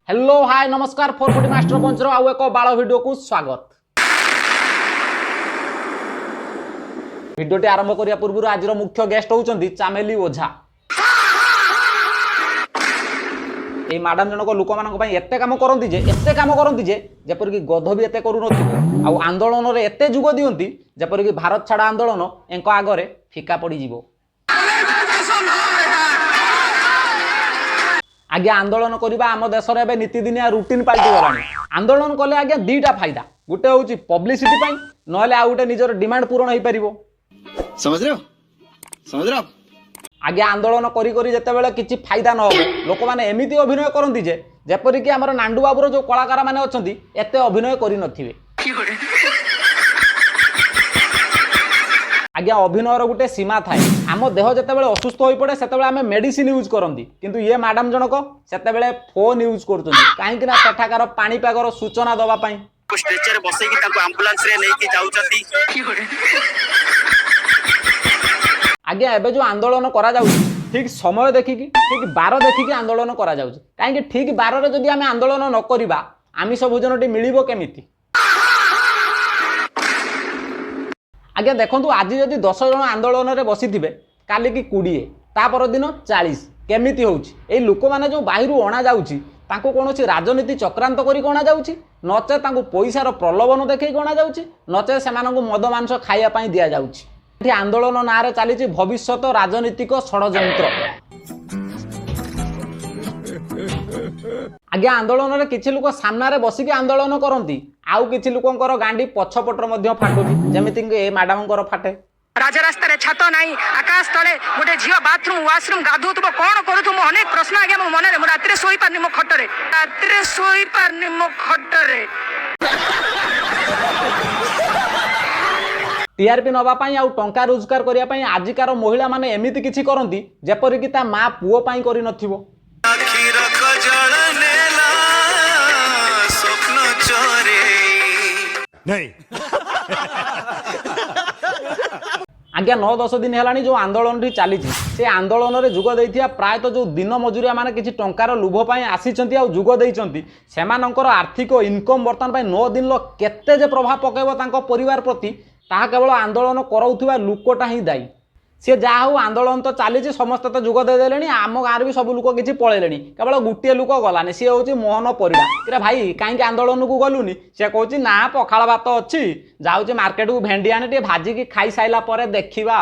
Hello hi नमस्कार 440 master puncture आउ एक बाल वीडियो को स्वागत। वीडियोटी आरंभ करिया पूर्व आज मुख्य गेस्ट होउचंदी चामेली ओझा। ए मैडम जनक लोक मानक पई एते काम करंती जे जेपर कि गध भी एते करू नथि आउ आंदोलन रे एते जुग दियंती जेपर कि भारत छाड़ आंदोलन एंको आगरे फिका पड़ी जीवो। आगे आंदोलन करबा आम देश रे एबे नीतिदिनिया रूटीन पाल्टी गलानी। आंदोलन कले आगे दीटा फायदा, गुटे होउची पब्लिसिटी पई नहले आ गुटे निजर डिमांड पूर्ण होई परिबो। समझ रहे हो आगे आंदोलन करी करी जेतेबेले किछि फायदा न होबे लोक माने एमिति अभिनय करंती जे जेपरि कि हमर नांडू बाबूर जो कलाकार माने अछंती एते अभिनय करि नथिबे। आगे अभिनयर गोटे सीमा थाए। आम देह जितेबाला असुस्थ हो पड़े से मेडिसिन यूज करती किंतु ये मैडम जनक से फोन यूज कर कहीं सेठाकार पाणीपागर सूचना दवाई आगे एबे जो आंदोलन करा ठीक समय देखिकी ठीक बार देखिकी आंदोलन करा कहीं ठीक बार रे जदि आमे आंदोलन न करिबा आमिष भोजनटी मिलिबो केमिति। आगे देखु आज जदि 10 जन आंदोलन में बसी थे काली की 20 तापर दिन 40 केमिति होउछि लोक मैंने जो बाहर अणा जाउछि तांको कोनोसी राजनीति चक्रांत करी अणा जाउछि नचे तांको पैसार प्रलोभन देखै अणा जाउछि नचे सेमानंकु मद मांस खाइया पई दिया जाउछि। एठी आंदोलन नारे चली भविष्यत राजनीतिक षड्यंत्र। आगे आंदोलन रे किछि लोक सामना रे बसिकी आंदोलन करंती आउ किछि लोकंकर गांडी पछपटर मध्ये फाटुची जेमिति ए मैडमंकर फाटे। राजा रास्ता रे छात नाही आकाश तळे गोटे झियो बाथरूम वाशरूम गाधुतबो कोन करूतु मो अनेक प्रश्न आगे मो मनरे मो रात्रि सोई पारनी मो खटरे टीआरपी नवा पाई आउ टंका रोजगार करिया पाई आजिकार महिला माने एमिति किछि करंती जेपरि कि ता मा पुओ पाई करि नथिबो। नहीं आज्ञा 9-10 दिन है जो आंदोलन चली से आंदोलन में जुग देथिया प्रायतः जो दिन मजुरिया माने किछि टंकार लोभ पाई आसीचंती आ जुग देइचंती सेमानंकर आर्थिक इनकम बर्तमान 9 दिन केते जे प्रभाव पकेबो तांको परिवार प्रति ताहा केवल आंदोलन कराउथुवा लोकटा ही दायी। सी जहा हो आंदोलन तो चली समस्त तो जुग देदेले आम गाँव भी सब लोक किसी पलैले केवल गोटे लोक गलानी सी हूँ मोहन परिड़ा इरा भाई कहीं आंदोलन को गलुनी सी कहूँ ना पखाड़ भात अच्छी जाऊँ मार्केट को भेंडी आने टे भाजिकी खाई साइला देखा।